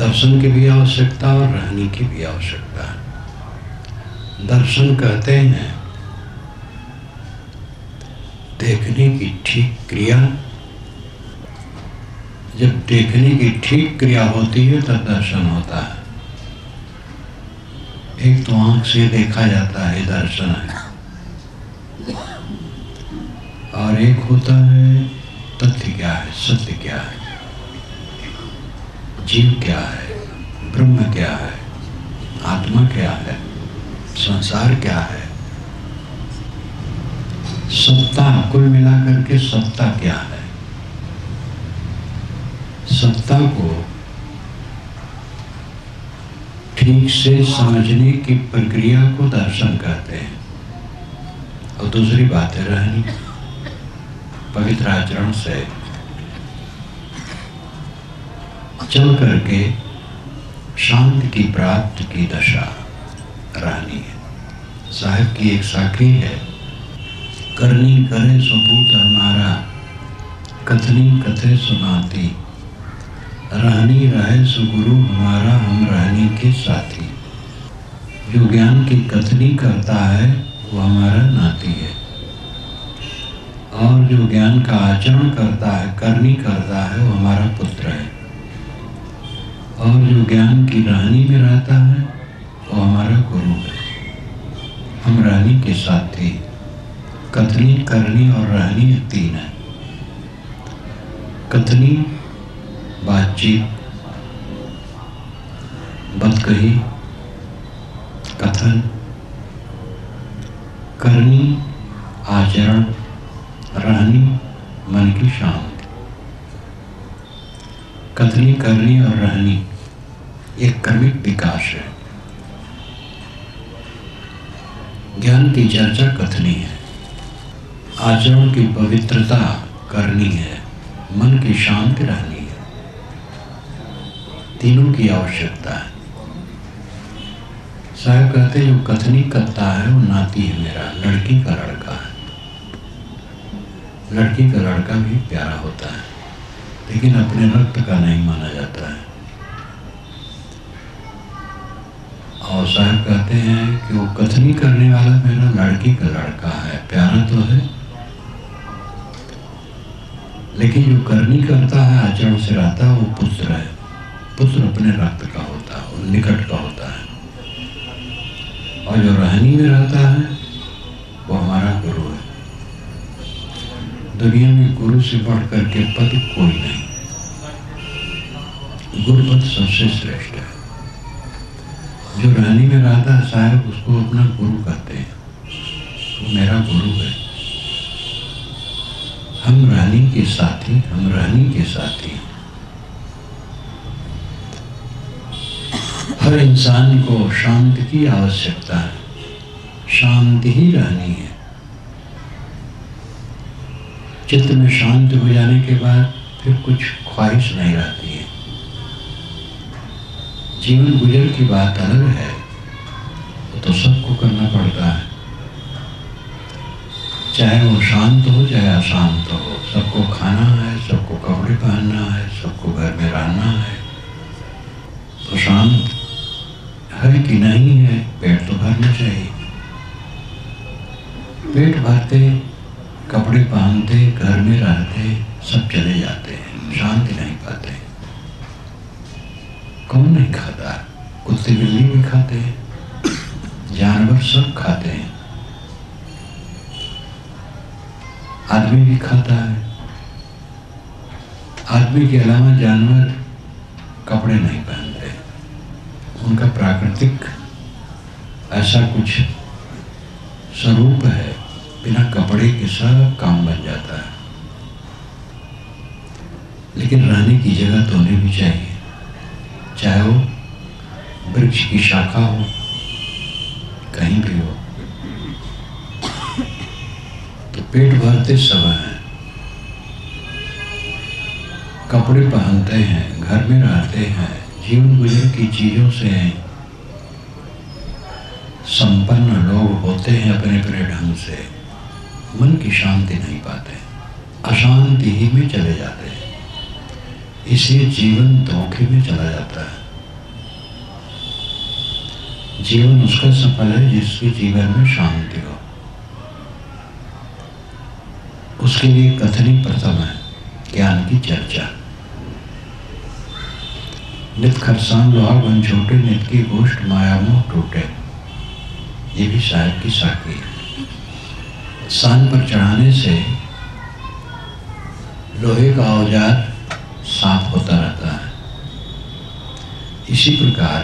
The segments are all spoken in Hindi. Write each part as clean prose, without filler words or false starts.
दर्शन की भी आवश्यकता और रहने की भी आवश्यकता है। दर्शन कहते हैं देखने की ठीक क्रिया। जब देखने की ठीक क्रिया होती है तब दर्शन होता है। एक तो आंख से देखा जाता है, दर्शन है, और एक होता है तथ्य क्या है, सत्य क्या है, जीव क्या है, ब्रह्म क्या है, आत्मा क्या है, संसार क्या है, सत्ता, कुल मिलाकर के सत्ता क्या है। सत्ता को ठीक से समझने की प्रक्रिया को दर्शन कहते हैं। और दूसरी बात है रहनी। पवित्र आचरण से चल करके शांति की प्राप्त की दशा रहनी है। साहिब की एक साखी है, करनी करे सबूत हमारा, कथनी कथे सुनाती, रहनी रहे सुगुरु हमारा, हम रहनी के साथी। जो ज्ञान की कथनी करता है वो हमारा नाती है, और जो ज्ञान का आचरण करता है, करनी करता है, वो हमारा पुत्र है। और जो ज्ञान की रहनी में रहता है वो हमारा गुरु है। हम रहनी के साथी। कथनी, करनी और रहनी तीन है। कथनी बातचीत, बतकही, कथन। करनी आचरण, रहनी मन की शांति। कथनी, करनी और रहनी एक क्रमिक विकास है। ज्ञान की चर्चा कथनी है, आचरण की पवित्रता करनी है, मन की शांति रहनी है। तीनों की आवश्यकता है। साहब कहते हैं जो कथनी करता है वो नाती है मेरा, लड़की का लड़का है। लड़की का लड़का भी प्यारा होता है, लेकिन अपने रक्त का नहीं माना जाता है। और साहब कहते हैं कि वो कथनी करने वाला मेरा लड़की का लड़का है, प्यारा तो है, लेकिन जो करनी करता है, आचरण से रहता है, वो पुत्र है। पुत्र अपने रक्त का होता है, वो निकट का होता है। और जो रहनी में रहता है वो हमारा गुरु है। दुनिया में गुरु से बढ़ करके पद कोई नहीं। गुरुपद सबसे श्रेष्ठ है। जो रहनी में रहता है साहब उसको अपना गुरु कहते हैं, वो मेरा गुरु है। हम रहनी के साथी, हम रहनी के साथी। हर इंसान को शांति की आवश्यकता है, शांति ही रहनी है। चित्त में शांत हो जाने के बाद फिर कुछ ख्वाहिश नहीं रहती है। जीवन गुजर की बात अलग है, वो तो सबको करना पड़ता है, चाहे वो शांत हो चाहे अशांत हो। सबको खाना है, सबको कपड़े पहनना है, सबको घर में रहना है। तो शांत है कि नहीं है, पेट तो भरना चाहिए। पेट भरते, कपड़े पहनते, घर में रहते, सब चले जाते हैं, शांति नहीं पाते। कौन नहीं खाता? कुत्ते बिल्ली भी खाते हैं, जानवर सब खाते हैं, आदमी भी खाता है। आदमी के अलावा जानवर कपड़े नहीं पहनते। उनका प्राकृतिक ऐसा कुछ स्वरूप है, बिना कपड़े के सब काम बन जाता है। लेकिन रहने की जगह तो होनी भी चाहिए, चाहे वो वृक्ष की शाखा हो, कहीं भी हो। तो पेट भरते सब हैं, कपड़े पहनते हैं, घर में रहते हैं, जीवन गुजर की चीजों से संपन्न लोग होते हैं अपने अपने ढंग से, मन की शांति नहीं पाते, अशांति ही में चले जाते हैं। इसलिए जीवन धोखे में चला जाता है। जीवन उसका सफल है जिसके जीवन में शांति हो। उसके लिए कथनी प्रथम है, ज्ञान की चर्चा। नित खरसान लोहा बन छोटे, नित की गोष्ठ माया मोह टूटे। ये भी साहब की साखी है। सान पर चढ़ाने से लोहे का औजार साफ होता रहता है। इसी प्रकार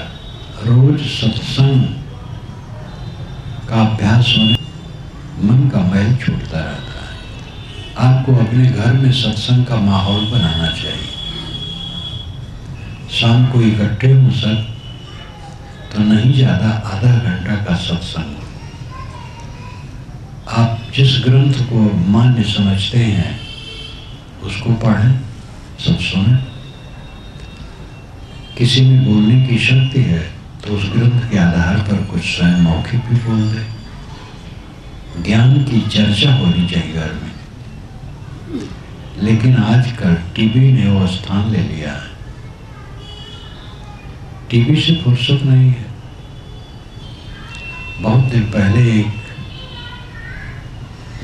रोज सत्संग का अभ्यास होने मन का मैल छूटता रहता है। आपको अपने घर में सत्संग का माहौल बनाना चाहिए। शाम को इकट्ठे हो सब तो नहीं ज्यादा आधा घंटा का सत्संग। आप जिस ग्रंथ को मान्य समझते हैं उसको पढ़ें, सब सुनें। किसी में बोलने की शक्ति है तो उस ग्रंथ के आधार पर कुछ स्वयं मौखिक भी बोल दे। ज्ञान की चर्चा होनी चाहिए घर में। लेकिन आजकल टीवी ने वो स्थान ले लिया है। टीवी से फुर्सत नहीं है। बहुत दिन पहले एक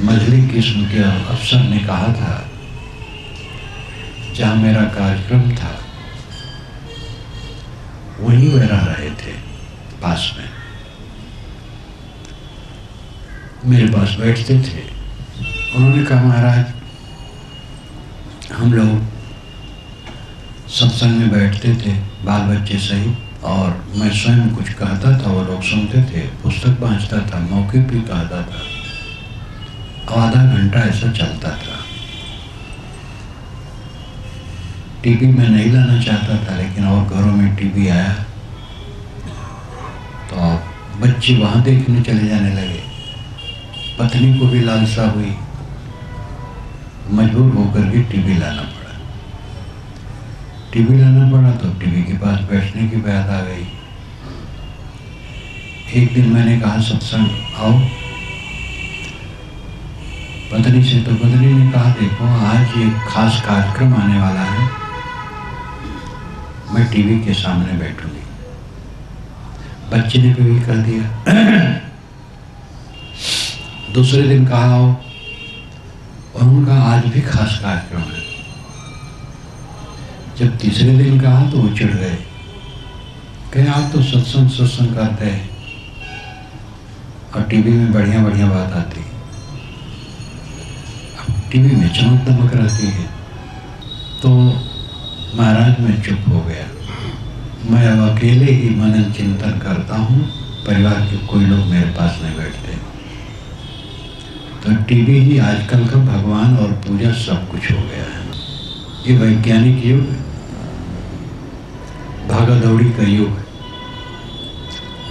मजली किस्म के अफसर ने कहा था, जहां मेरा कार्यक्रम था वहीं वह रह रहे थे, पास में मेरे पास बैठते थे। उन्होंने कहा, महाराज हम लोग सत्संग में बैठते थे, बाल बच्चे सही, और मैं स्वयं कुछ कहता था, वो लोग सुनते थे, पुस्तक बांचता था, मौके भी कहता था, और आधा घंटा ऐसा चलता था। टीवी में नहीं लाना चाहता था, लेकिन और घरों में टीवी आया तो बच्चे वहां देखने चले जाने लगे। पत्नी को भी लालसा हुई, मजबूर होकर के टीवी लाना पड़ा। टीवी लाना पड़ा तो टीवी के पास बैठने की बात आ गई। एक दिन मैंने कहा, सत्संग आओ। पत्नी से, तो पत्नी ने कहा, देखो आज एक खास कार्यक्रम आने वाला है, मैं टीवी के सामने बैठूंगी। बच्चे ने भी कर दिया। दूसरे दिन कहा आओ, और उनका आज भी खास कार्यक्रम है। जब तीसरे दिन कहा तो वो चिढ़ गए, कहे आप तो सत्संग करते हैं और टीवी में बढ़िया बढ़िया बात आती है, अब टीवी में चमक दमक रहती है। तो महाराज मैं चुप हो गया। मैं अब अकेले ही मनन चिंतन करता हूँ, परिवार के कोई लोग मेरे पास नहीं बैठते। तो टीवी ही आजकल का भगवान और पूजा सब कुछ हो गया है। ये वैज्ञानिक युग, भागा दौड़ी का युग,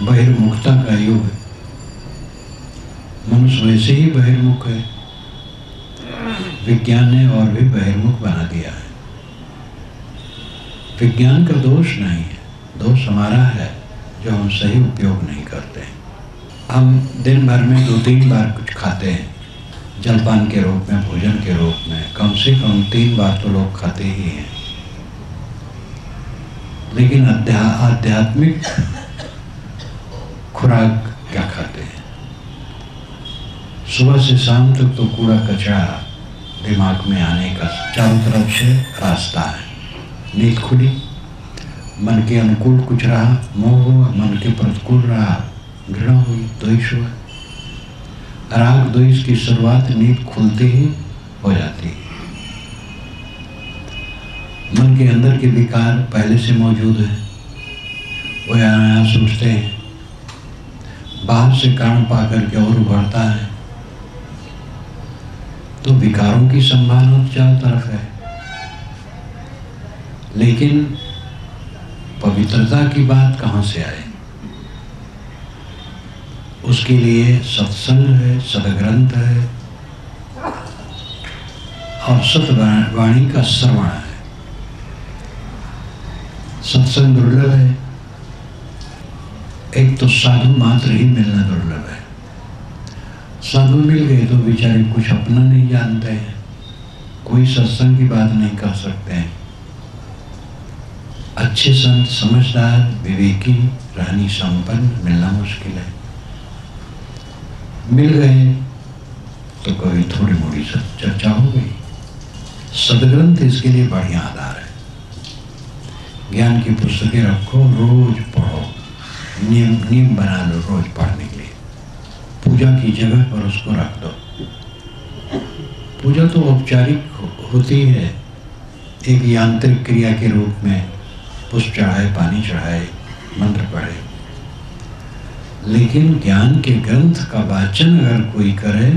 बहिर्मुखता का युग। मनुष्य वैसे ही बहिर्मुख है, विज्ञान ने और भी बहिर्मुख बना दिया है। विज्ञान का दोष नहीं है, दोष हमारा है जो हम सही उपयोग नहीं करते। हम दिन भर में 2-3 बार कुछ खाते हैं, जलपान के रूप में, भोजन के रूप में, कम से कम 3 बार तो लोग खाते ही हैं। लेकिन आध्यात्मिक खुराक क्या खाते हैं? सुबह से शाम तक तो कूड़ा कचरा दिमाग में आने का चारों तरफ से रास्ता है। नींद खुली, मन के अनुकूल कुछ रहा, मोह हुआ, मन के प्रतिकूल रहा, घृणा हुई, द्वेष हुआ। राग द्वेष की शुरुआत नींद खुलते ही हो जाती है। मन के अंदर के विकार पहले से मौजूद है, वो यहाँ सोचते हैं, बाहर से कारण पा करके और उभरता है। तो विकारों की संभावना चारों तरफ है। लेकिन पवित्रता की बात कहाँ से आए? उसके लिए सत्संग है, सदग्रंथ है और सतवाणी का श्रवण है। सत्संग दुर्लभ है। एक तो साधु मात्र ही मिलना दुर्लभ है। साधु मिल गए तो बेचारे कुछ अपना नहीं जानते हैं, कोई सत्संग की बात नहीं कर सकते हैं। अच्छे संत, समझदार, विवेकी, रानी संपन्न मिलना मुश्किल है। मिल गए तो कभी थोड़ी मोड़ी चर्चा हो गई। सदग्रंथ इसके लिए बढ़िया आधार है। ज्ञान की पुस्तकें रखो, रोज पढ़ो, नियम बना लो रोज पढ़ने के लिए। पूजा की जगह पर उसको रख दो। पूजा तो औपचारिक होती है, एक यांत्रिक क्रिया के रूप में पुष्प चढ़ाए, पानी चढ़ाए, मंत्र पढ़े। लेकिन ज्ञान के ग्रंथ का वाचन अगर कोई करे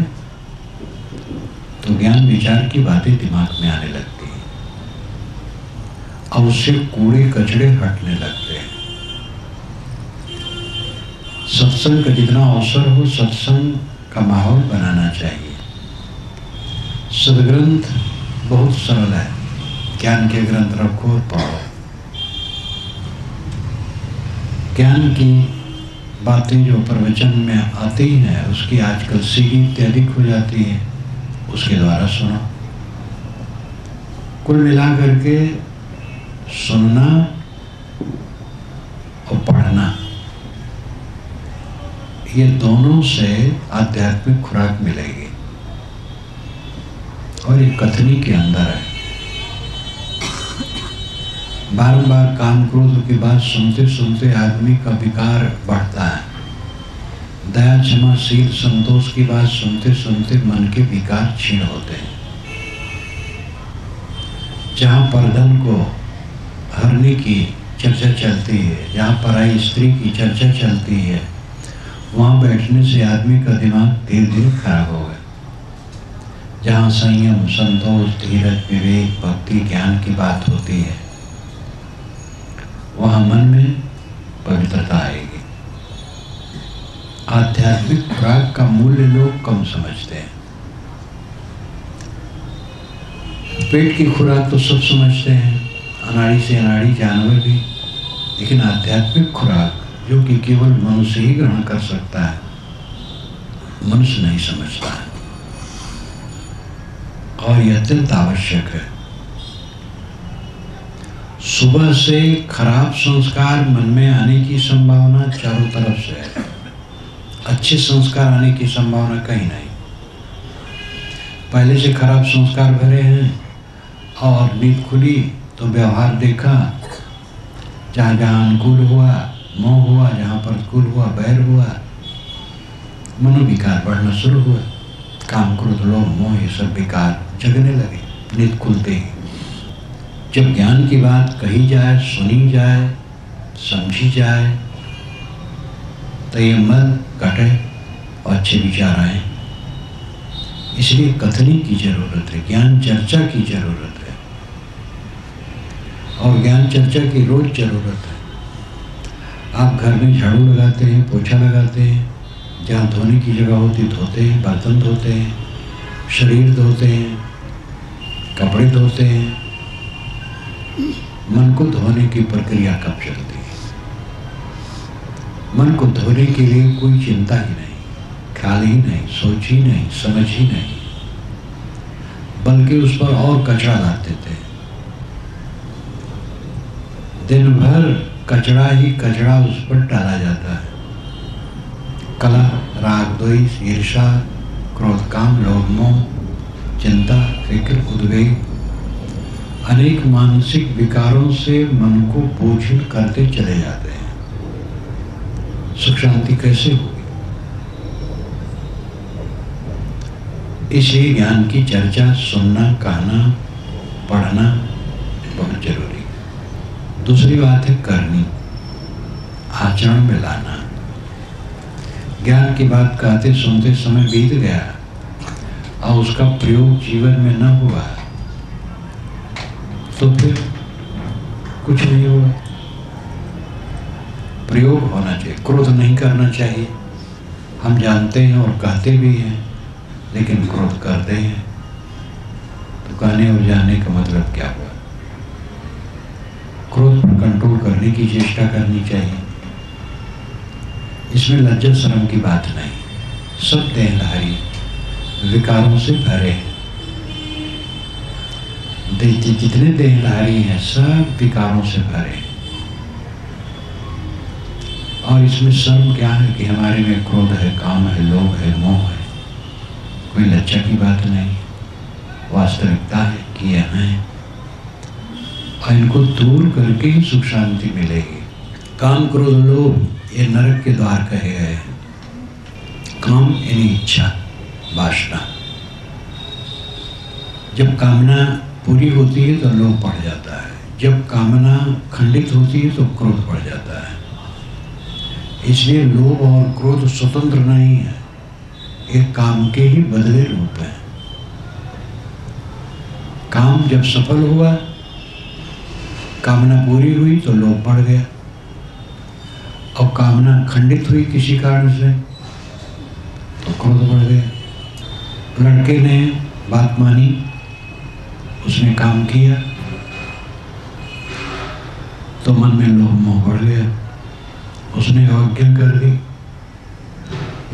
तो ज्ञान विचार की बातें दिमाग में आने लगती हैं और उससे कूड़े कचड़े हटने लगते हैं। सत्संग का जितना अवसर हो, सत्संग का माहौल बनाना चाहिए। सदग्रंथ बहुत सरल है, ज्ञान के ग्रंथ रखो और पढ़ो। ज्ञान की बातें जो प्रवचन में आती हैं उसकी आजकल सीढ़ी इत्यादि हो जाती है, उसके द्वारा सुनो। कुल मिला करके सुनना और पढ़ना, ये दोनों से आध्यात्मिक खुराक मिलेगी। और ये कथनी के अंदर है। बारंबार काम क्रोध की बात सुनते सुनते आदमी का विकार बढ़ता है। दया क्षमा शील संतोष की बात सुनते सुनते मन के विकार क्षीण होते हैं। जहाँ परधन को हरने की चर्चा चलती है, जहाँ पराई स्त्री की चर्चा चलती है, वहाँ बैठने से आदमी का दिमाग धीरे धीरे खराब हो गया। जहाँ संयम संतोष धीरज विवेक भक्ति ज्ञान की बात होती है, वहाँ मन में पवित्रता आएगी। आध्यात्मिक खुराक का मूल्य लोग कम समझते हैं। पेट की खुराक तो सब समझते हैं, अनाड़ी से अनाड़ी जानवर भी, लेकिन आध्यात्मिक खुराक जो कि केवल मनुष्य ही ग्रहण कर सकता है, मनुष्य नहीं समझता है। और यह अत्यंत आवश्यक है। सुबह से खराब संस्कार मन में आने की संभावना चारों तरफ से है, अच्छे संस्कार आने की संभावना कहीं नहीं। पहले से खराब संस्कार भरे हैं और नींद खुली तो व्यवहार देखा, जहाँ जहाँ अनुकूल हुआ मोह हुआ, जहाँ प्रतिकूल हुआ बैर हुआ, मनोविकार बढ़ना शुरू हुआ। काम क्रोध लोभ मोह ये सब विकार जगने लगे नींद खुलते ही। जब ज्ञान की बात कही जाए, सुनी जाए, समझी जाए, तो ये मन घटे और अच्छे विचार आए। इसलिए कथनी की जरूरत है, ज्ञान चर्चा की जरूरत है, और ज्ञान चर्चा की रोज जरूरत है। आप घर में झाड़ू लगाते हैं, पोछा लगाते हैं, जहाँ धोने की जगह होती धोते हैं, बर्तन धोते हैं, शरीर धोते हैं, कपड़े धोते हैं। मन को धोने की प्रक्रिया कब चलती है? मन को धोने के लिए कोई चिंता ही नहीं, ख्याल ही नहीं, सोच ही नहीं, समझ ही नहीं, बल्कि उस पर और कचरा लाते थे। दिन भर कचरा ही कचरा उस पर डाला जाता है। कलह, राग, द्वेष, ईर्ष्या, क्रोध, काम, लोभ, मोह, चिंता, फिक्र, उद्वेग, अनेक मानसिक विकारों से मन को बोझिल करते चले जाते हैं। सुख शांति कैसे होगी? इसलिए ज्ञान की चर्चा सुनना, कहना, पढ़ना बहुत जरूरी है। दूसरी बात है करनी, आचरण में लाना। ज्ञान की बात कहते सुनते समय बीत गया और उसका प्रयोग जीवन में न हुआ तो फिर कुछ नहीं हुआ। प्रयोग होना चाहिए, क्रोध नहीं करना चाहिए। हम जानते हैं और कहते भी हैं, लेकिन क्रोध करते हैं तो कहने और जाने का मतलब क्या हुआ? क्रोध पर कंट्रोल करने की चेष्टा करनी चाहिए। इसमें लज्जा शर्म की बात नहीं। सब देहधारी विकारों से भरे हैं। जितने देहधारी हैं सब विकारों से भरे हैं। और इसमें शर्म क्या है कि हमारे में क्रोध है, काम है, लोभ है, मोह है। कोई लज्जा की बात नहीं, वास्तविकता है कि यह है और इनको दूर करके ही सुख शांति मिलेगी। काम, क्रोध, लोभ ये नरक के द्वार कहे गए हैं। काम यानी इच्छा, वासना। जब कामना पूरी होती है तो लोभ बढ़ जाता है, जब कामना खंडित होती है तो क्रोध बढ़ जाता है। इसलिए लोभ और क्रोध स्वतंत्र नहीं है, ये काम के ही बदले रूप हैं। काम जब सफल हुआ, कामना पूरी हुई तो लोभ बढ़ गया, और कामना खंडित हुई किसी कारण से तो क्रोध बढ़ गया। लड़के ने बात मानी, उसने काम किया तो मन में लोभ मोह बढ़ गया, उसने अवज्ञा कर दी,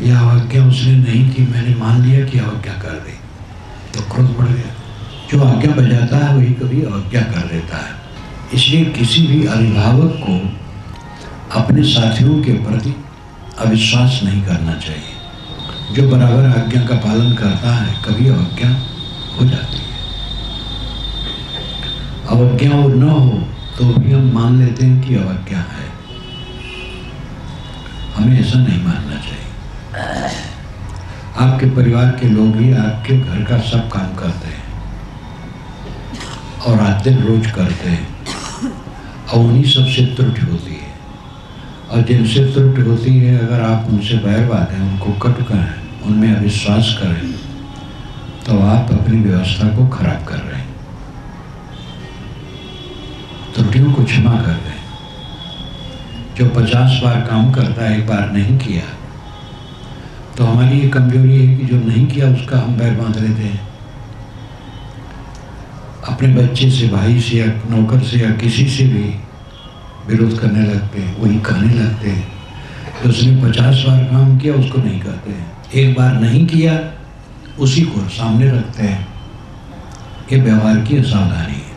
या अवज्ञा उसने नहीं की, मैंने मान लिया कि अवज्ञा कर दी तो क्रोध बढ़ गया। जो आज्ञा बजाता है वही कभी अवज्ञा कर देता है। इसलिए किसी भी अभिभावक को अपने साथियों के प्रति अविश्वास नहीं करना चाहिए। जो बराबर आज्ञा का पालन करता है कभी अवज्ञा हो जाती है। अवज्ञा और न हो तो भी हम मान लेते हैं कि अवज्ञा है, हमें ऐसा नहीं मानना चाहिए। आपके परिवार के लोग ही आपके घर का सब काम करते हैं और रात दिन रोज करते हैं, और उन्हीं सबसे त्रुटि होती है। और जिनसे त्रुटि होती है, अगर आप उनसे बैर बांधें, उनको कट करें, उनमें अविश्वास करें, तो आप अपनी व्यवस्था को खराब कर रहे हैं। त्रुटियों को क्षमा कर दें। जो 50 बार काम करता है, एक बार नहीं किया, तो हमारी ये कमजोरी है कि जो नहीं किया उसका हम बैर बांध लेते हैं। अपने बच्चे से, भाई से या नौकर से या किसी से भी विरोध करने लगते हैं, वही कहने लगते हैं। तो उसने 50 बार काम किया, उसको नहीं कहते हैं। एक बार नहीं किया, उसी को सामने रखते हैं। ये व्यवहार की असावधानी है।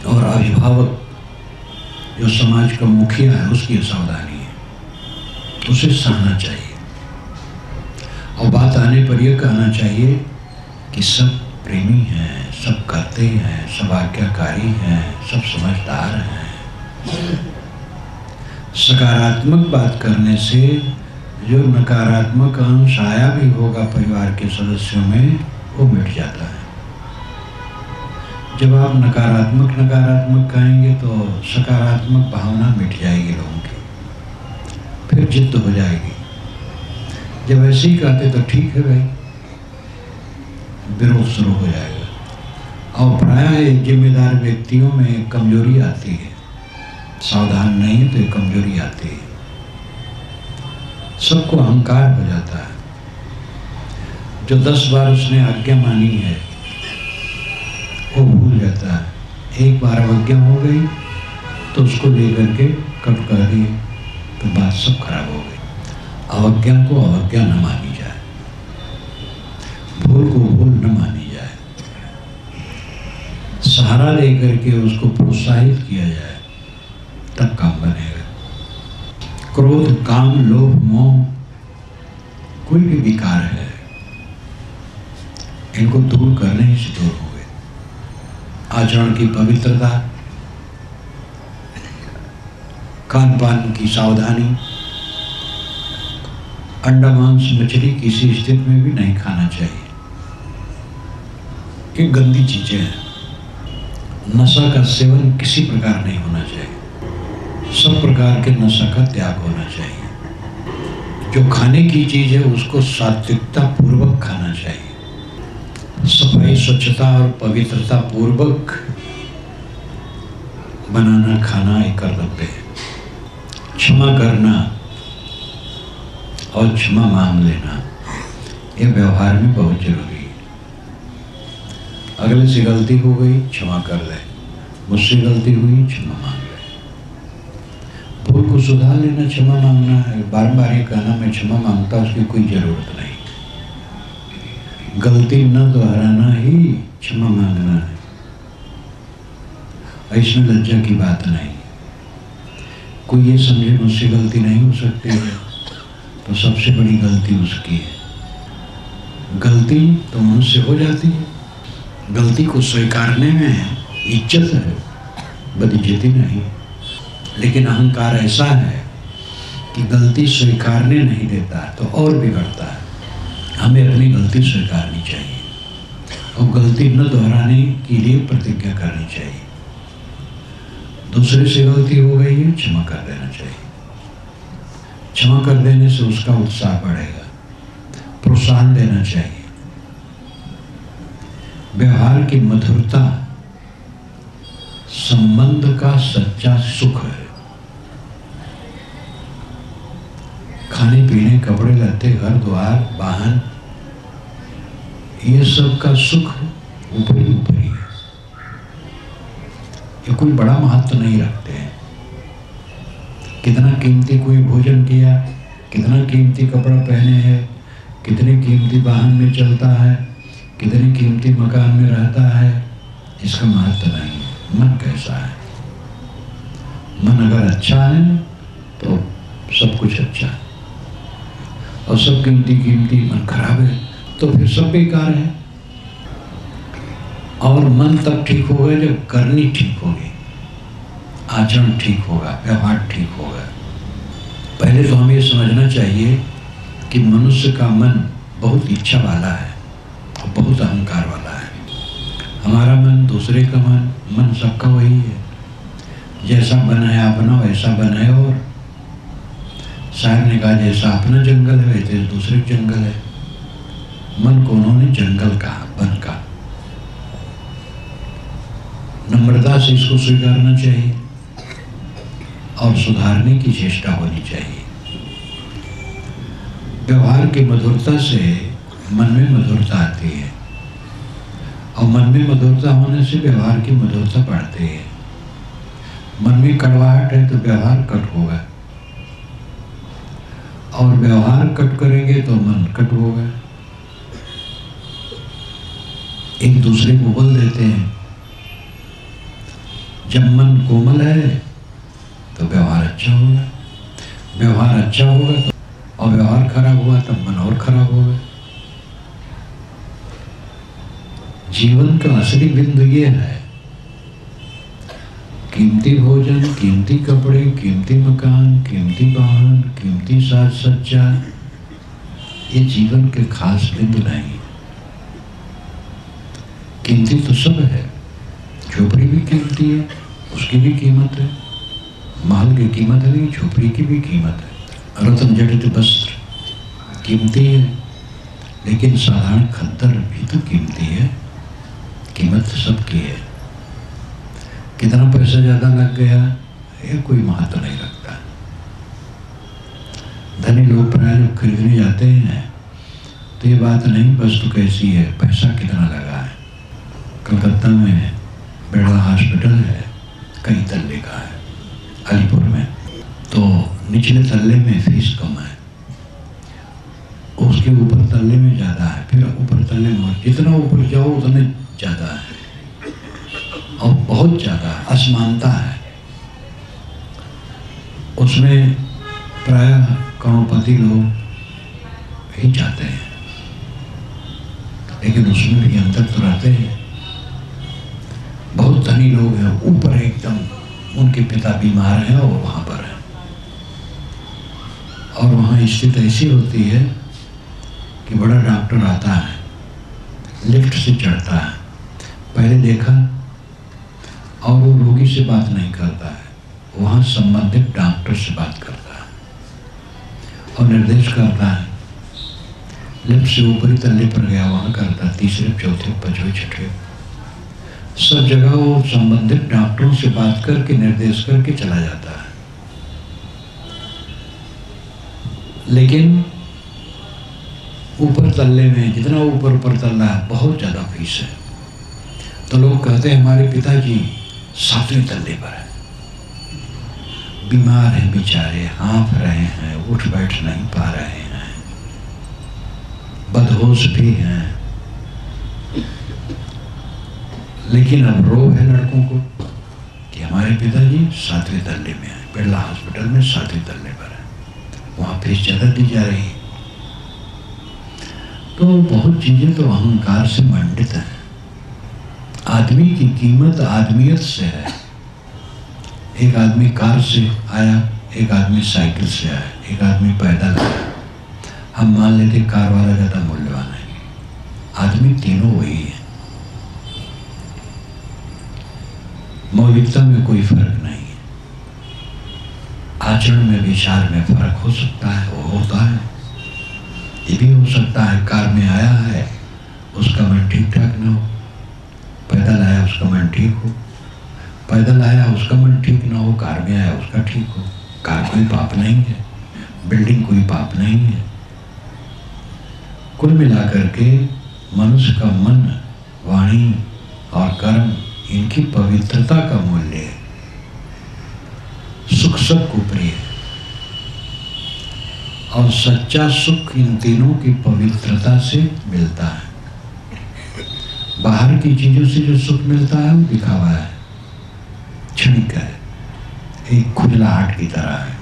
और अभिभावक जो समाज का मुखिया है, उसकी असावधानी है। उसे सहना चाहिए और बात आने पर यह कहना चाहिए कि सब प्रेमी हैं, सब करते हैं, सब आज्ञाकारी हैं, सब समझदार हैं। सकारात्मक बात करने से जो नकारात्मक अंश आया भी होगा परिवार के सदस्यों में, वो मिट जाता है। जब आप नकारात्मक कहेंगे तो सकारात्मक भावना मिट जाएगी लोगों की, फिर जिद्द हो जाएगी। जब ऐसे ही कहते तो ठीक है भाई, विरोध शुरू हो जाएगा। और प्रायः जिम्मेदार व्यक्तियों में कमजोरी आती है, सावधान नहीं है तो ये कमजोरी आती है। सबको अहंकार हो जाता है। जो 10 बार उसने आज्ञा मानी है वो भूल जाता है। एक बार अवज्ञा हो गई तो उसको लेकर के कट कर दिए तो बात सब खराब हो गई। अवज्ञा को अवज्ञा न मानी जाए, भूल को भूल न मानी जाए, सहारा लेकर के उसको प्रोत्साहित किया जाए, तब काम बनेगा। क्रोध, काम, लोभ, मोह कोई भी विकार है, इनको दूर करने ही से दूर हुए। आचरण की पवित्रता, खान पान की सावधानी, अंडा मांस मछली किसी स्थिति में भी नहीं खाना चाहिए। ये गंदी चीजें हैं। नशा का सेवन किसी प्रकार नहीं होना चाहिए। सब प्रकार के नशा का त्याग होना चाहिए। जो खाने की चीज है उसको सात्विकता पूर्वक खाना चाहिए। सफाई, स्वच्छता और पवित्रता पूर्वक बनाना खाना एक कर्तव्य है। क्षमा करना और क्षमा मांग लेना ये व्यवहार में बहुत जरूरी है। अगले से गलती हो गई, क्षमा कर दे। मुझसे गलती हुई, क्षमा मांग ले। भूल को सुधार लेना क्षमा मांगना है। बार-बार ये कहना मैं क्षमा मांगता, उसकी कोई जरूरत नहीं। गलती न दोहराना ही क्षमा मांगना है। इसमें लज्जा की बात नहीं। कोई ये समझे मुझसे गलती नहीं हो सकती है, तो सबसे बड़ी गलती उसकी है। गलती तो मुझसे हो जाती है, गलती को स्वीकारने में इज्जत है, बदइज्जती नहीं। लेकिन अहंकार ऐसा है कि गलती स्वीकारने नहीं देता तो और बिगड़ता है। हमें अपनी गलती स्वीकारनी चाहिए और गलती न दोहराने के लिए प्रतिज्ञा करनी चाहिए। दूसरे से गलती हो गई है, क्षमा कर देना चाहिए। क्षमा कर देने से उसका उत्साह बढ़ेगा, प्रोत्साहन देना चाहिए। व्यवहार की मधुरता संबंध का सच्चा सुख है। खाने पीने, कपड़े लत्ते, घर द्वार, वाहन, ये सब का सुख ऊपरी ऊपरी है, ये कोई बड़ा महत्व नहीं रखते हैं। कितना कीमती कोई भोजन किया, कितना कीमती कपड़ा पहने हैं, कितने कीमती वाहन में चलता है, कितने कीमती मकान में रहता है, इसका महत्व नहीं है। मन कैसा है? मन अगर अच्छा है तो सब कुछ अच्छा है, और सब कीमती मन खराब है तो फिर सब बेकार है। और मन तब ठीक होगा जब करनी ठीक होगी, आचरण ठीक होगा, व्यवहार ठीक होगा। पहले तो हमें समझना चाहिए कि मनुष्य का मन बहुत इच्छा वाला है और बहुत अहंकार वाला है। हमारा मन, दूसरे का मन सबका वही है। जैसा बनाया अपना वैसा बनाए। और शायर ने कहा जैसा अपना जंगल है वैसे दूसरे जंगल है। मन को उन्होंने जंगल कहा, वन का। नम्रता से इसको स्वीकारना चाहिए और सुधारने की चेष्टा होनी चाहिए। व्यवहार की मधुरता से मन में मधुरता आती है, और मन में मधुरता होने से व्यवहार की मधुरता बढ़ती है। मन में कड़वाहट है तो व्यवहार कट होगा, और व्यवहार कट करेंगे तो मन कट होगा। एक दूसरे को बोल देते हैं। जब मन कोमल है तो व्यवहार अच्छा होगा, व्यवहार अच्छा होगा तो, और व्यवहार खराब हुआ तब मन और खराब होगा। जीवन का असली बिंदु ये है, कीमती भोजन, कीमती कपड़े, कीमती मकान, कीमती वाहन, कीमती साज सज्जा, ये जीवन के खास बिंदु नहीं। कीमती तो सब है, झोपड़ी भी कीमती है, उसकी भी कीमत है। महल की कीमत नहीं, झोपड़ी की भी कीमत है। रत्न जड़ित वस्त्र कीमती है, लेकिन साधारण खद्दर भी तो कीमती है। कीमत सबकी है। कितना पैसा ज्यादा लग गया ये कोई महत्व नहीं रखता। धनी लोग प्राय जब खरीदने जाते हैं तो ये बात नहीं वस्तु कैसी है, पैसा कितना लगा है। कलकत्ता में बिरला हॉस्पिटल है, कई तल्ले का है, अलीपुर में। तो निचले तल्ले में फीस कम है, उसके ऊपर तल्ले में ज़्यादा है, फिर ऊपर तल्ले में जितना ऊपर जाओ उतने ज़्यादा है, और बहुत ज़्यादा असमानता है। उसमें प्राय करोड़पति लोग ही जाते हैं, लेकिन उसमें भी अंतर तो रहते हैं। बहुत धनी लोग हैं ऊपर एकदम, उनके पिता बीमार हैं और वहाँ पर हैं, और वहाँ स्थिति ऐसी होती है कि बड़ा डॉक्टर आता है, लिफ्ट से चढ़ता है, पहले देखा, और वो रोगी से बात नहीं करता है, वहाँ संबंधित डॉक्टर से बात करता है और निर्देश करता है। लिफ्ट से ऊपरी तल्ले पर गया, वहाँ करता, तीसरे, चौथे, पांचवें, छठे, सब जगह वो संबंधित डॉक्टरों से बात करके निर्देश करके चला जाता है। लेकिन ऊपर तल्ले में, जितना ऊपर तल्ला है, बहुत ज़्यादा फीस है। तो लोग कहते हैं हमारे पिताजी 7वें तल्ले पर है, बीमार हैं बेचारे, हाँफ रहे हैं, उठ बैठ नहीं पा रहे हैं, बदहोश भी हैं, लेकिन अब रोग है लड़कों को कि हमारे पिताजी 7वें तल्ले में हैं। बिरला हॉस्पिटल में 7वें तल्ले पर है, वहाँ फीस ज़्यादा दी जा रही है। तो बहुत चीज़ें तो अहंकार से मंडित हैं। आदमी की कीमत आदमियत से है। एक आदमी कार से आया, एक आदमी साइकिल से आया, एक आदमी पैदल आया। हम मान लेते कार वाला ज़्यादा मूल्यवान है, आदमी तीनों वही है। मौलिकता में कोई फर्क नहीं है, आचरण में विचार में फर्क हो सकता है, वो होता है। ये भी हो सकता है कार में आया है उसका मन ठीक ठाक ना हो, पैदल आया उसका मन ठीक हो, पैदल आया उसका मन ठीक ना हो, कार में आया उसका ठीक हो। कार कोई पाप नहीं है, बिल्डिंग कोई पाप नहीं है। कुल मिलाकर के मनुष्य का मन, वाणी और कर्म, इनकी पवित्रता का मूल्य है। सुख सबको प्रिय है और सच्चा सुख इन तीनों की पवित्रता से मिलता है। बाहर की चीजों से जो सुख मिलता है वो दिखावा है, क्षणिक है, एक खुजलाहट की तरह है।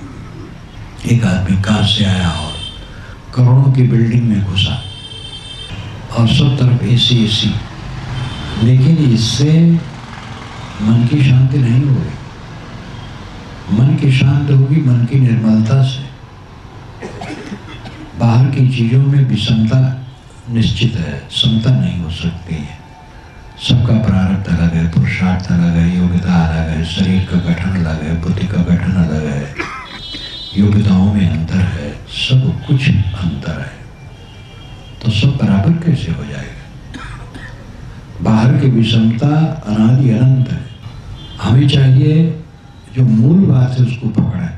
एक आदमी कहाँ से आया और करोड़ों की बिल्डिंग में घुसा और सब तरफ एसी एसी, लेकिन इससे मन की शांति नहीं होगी। मन की शांति होगी मन की निर्मलता से। बाहर की चीजों में विषमता निश्चित है, समता नहीं हो सकती है। सबका प्रारब्ध अलग है, पुरुषार्थ अलग है, योग्यता अलग है, शरीर का गठन अलग है, बुद्धि का गठन अलग है, योग्यताओं में अंतर है, सब कुछ अंतर है। तो सब बराबर कैसे हो जाएगा? बाहर की विषमता अनादि अनंत है। हमें चाहिए जो मूल बात है उसको पकड़े।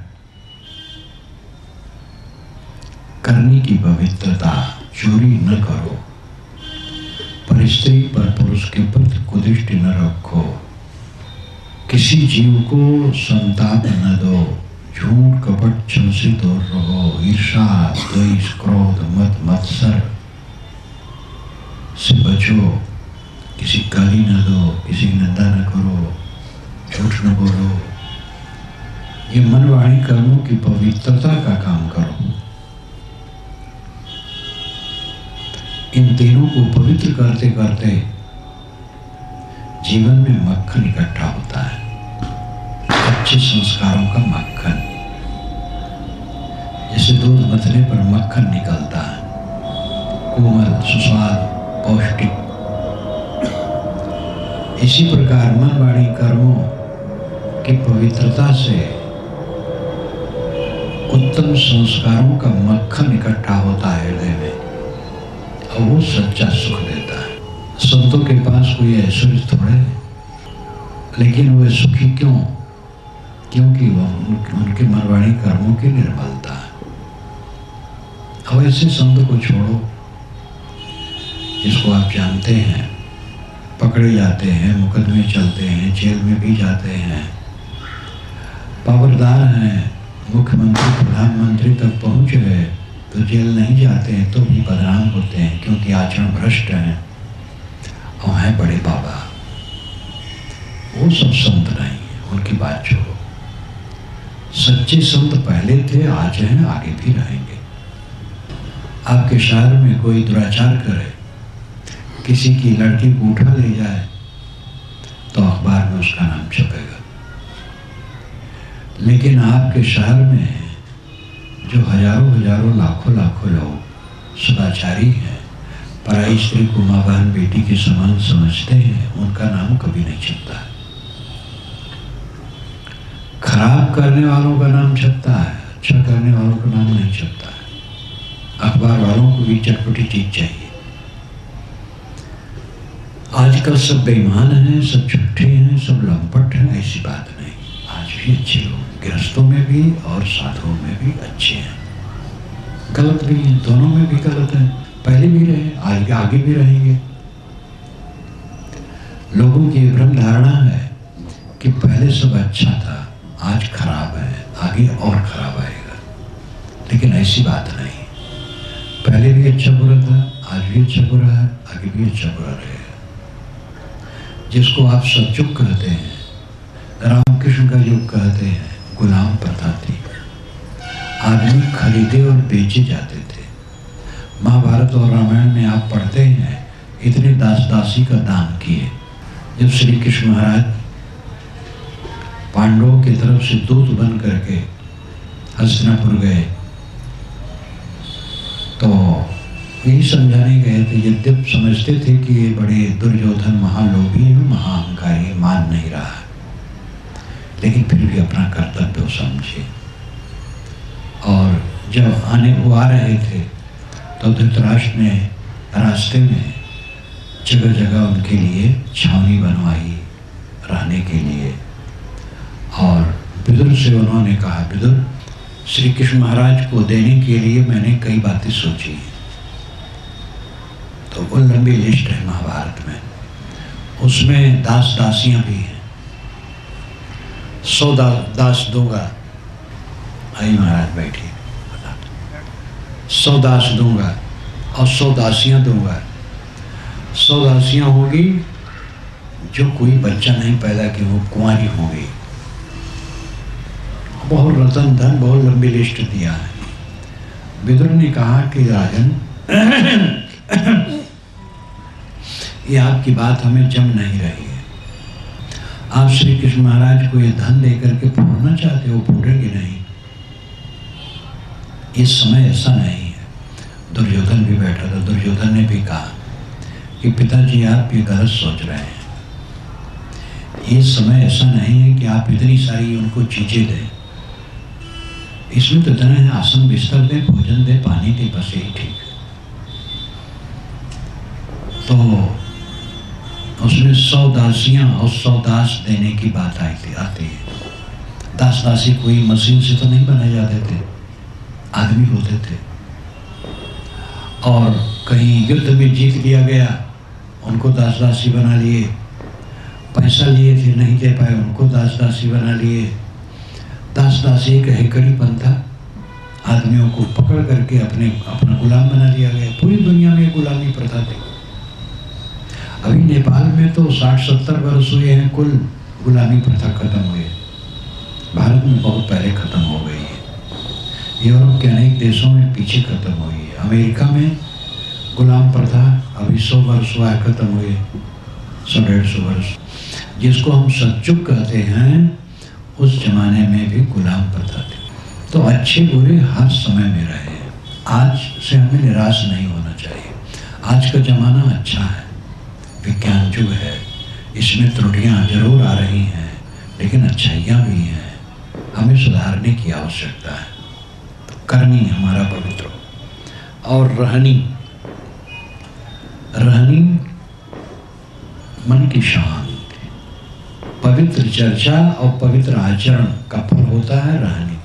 करनी की पवित्रता, चोरी न करो, पर स्त्री पर पुरुष के प्रति कुदृष्टि न रखो, किसी जीव को संताप न दो, झूठ कपट छल से दूर रहो, ईर्षा द्वेष क्रोध मत मत्सर से बचो, किसी गाली न दो, किसी निंदा न करो, झूठ न बोलो। ये मन वाणी कर्मों की पवित्रता का काम करो। इन तीनों को पवित्र करते करते जीवन में मक्खन इकट्ठा होता है, अच्छे संस्कारों का मक्खन। जैसे दूध मथने पर मक्खन निकलता है, कोमल सुस्वाद पौष्टिक, इसी प्रकार मन वाणी कर्मों की पवित्रता से उत्तम संस्कारों का मक्खन इकट्ठा होता है हृदय में और वो सच्चा सुख देता है। संतों के पास कोई ऐश्वर्य थोड़े है, लेकिन वे सुखी क्यों? क्योंकि वह उनके मन वाणी कर्मों की निर्मलता है। अब ऐसे संत को छोड़ो जिसको आप जानते हैं, पकड़े जाते हैं, मुकदमे चलते हैं, जेल में भी जाते हैं, पावरदार हैं, मुख्यमंत्री प्रधानमंत्री तक पहुंच गए तो जेल नहीं जाते हैं तो भी बदनाम होते हैं क्योंकि आचरण भ्रष्ट हैं और हैं बड़े बाबा। वो सब संत नहीं है, उनकी बात छोड़ो। सच्चे संत पहले थे, आज हैं, आगे भी रहेंगे। आपके शहर में कोई दुराचार करे, किसी की लड़की को उठा ले जाए तो अखबार में उसका नाम छपेगा। लेकिन आपके शहर में जो हजारों हजारों लाखों लाखों लोग सदाचारी हैं, पराई स्त्री को माँ बहन बेटी के समान समझते हैं, उनका नाम कभी नहीं छपता है। खराब करने वालों का नाम छपता है, अच्छा करने वालों का नाम नहीं छपता है। अखबार वालों को भी चटपटी चीज चाहिए। आजकल सब बेईमान हैं, सब झूठे हैं, सब लंपट हैं, ऐसी बात नहीं। आज भी अच्छे लोग, गृहस्थों में भी और साधुओं में भी अच्छे हैं, गलत भी हैं, दोनों में भी गलत हैं। पहले भी रहे, आगे भी रहेंगे। लोगों की भ्रम धारणा है कि पहले सब अच्छा था, आज खराब है, आगे और खराब आएगा, लेकिन ऐसी बात नहीं। पहले भी अच्छा बुरा था, आज भी अच्छा बुरा है, आगे भी अच्छा बुरा रहेगा। जिसको आप सतयुग कहते हैं, रामकृष्ण का युग कहते हैं, गुलाम प्रथा थी। आदमी खरीदे और बेचे जाते थे। महाभारत और रामायण में आप पढ़ते हैं इतने दास दासी का दान किए। जब श्री कृष्ण महाराज पांडवों की तरफ से दूत बन करके हस्तिनापुर गए तो यही समझाने गए थे। यद्यप समझते थे कि ये बड़े दुर्योधन महालोभी महाअहंकारी मान नहीं रहा, लेकिन फिर भी अपना कर्तव्य समझे। और जब वो आ रहे थे तो धृतराष्ट्र ने रास्ते में जगह जगह उनके लिए छावनी बनवाई रहने के लिए। और विदुर से उन्होंने कहा, विदुर, श्री कृष्ण महाराज को देने के लिए मैंने कई बातें सोची। तो वो लंबी लिस्ट है महाभारत में, उसमें दास दासियां भी हैं। 100 दास दूंगा। आई महाराज बैठिए। 100 दास दूंगा और 100 दासियां दूंगा। 100 दासियां होगी जो कोई बच्चा नहीं पैदा कि वो कुंवारी होगी। बहुत रतन धन, बहुत लंबी लिस्ट दिया है। विदुर ने कहा कि राजन, ये आपकी बात हमें जम नहीं रही है। आप श्री कृष्ण महाराज को ये धन देकर के फोड़ना चाहते हो, फोड़ेंगे नहीं। इस समय ऐसा नहीं है। दुर्योधन भी बैठा था। दुर्योधन ने भी कहा कि पिताजी आप ये गलत सोच रहे हैं। ये समय ऐसा नहीं है कि आप इतनी सारी उनको चीजें दें। इसमें तो इतना है, आसन बिस्तर दे, भोजन दे, पानी दे, बस यही ठीक है। तो उसमें 100 दासियां और 100 दास देने की बात आती है। दास दासी कोई मशीन से तो नहीं बनाए जाते थे, आदमी होते थे। और कहीं युद्ध में जीत लिया गया, उनको दास दासी बना लिए। पैसा लिए थे, नहीं दे पाए, उनको दास दासी बना लिए। दास दासी एक हेकड़ीपन था। आदमियों को पकड़ करके अपना गुलाम बना लिया गया। पूरी दुनिया में गुलामी प्रथा थी। अभी नेपाल में तो 60-70 वर्ष हुए हैं कुल गुलामी प्रथा खत्म हुई। भारत में बहुत पहले खत्म हो गई है। यूरोप के अनेक देशों में पीछे खत्म हुई है। अमेरिका में गुलाम प्रथा अभी 100 वर्ष हुआ है खत्म हुए, 100-150 वर्ष। जिसको हम सतयुग कहते हैं, उस जमाने में भी गुलाम प्रथा थी। तो अच्छे बुरे हर समय में रहे। आज से हमें निराश नहीं होना चाहिए। आज का जमाना अच्छा है, विज्ञान युग है। इसमें त्रुटियां जरूर आ रही हैं, लेकिन अच्छाइयाँ भी हैं। हमें सुधारने की आवश्यकता है। तो करनी हमारा पवित्र हो। और रहनी मन की शांति। पवित्र चर्चा और पवित्र आचरण का फल होता है रहनी।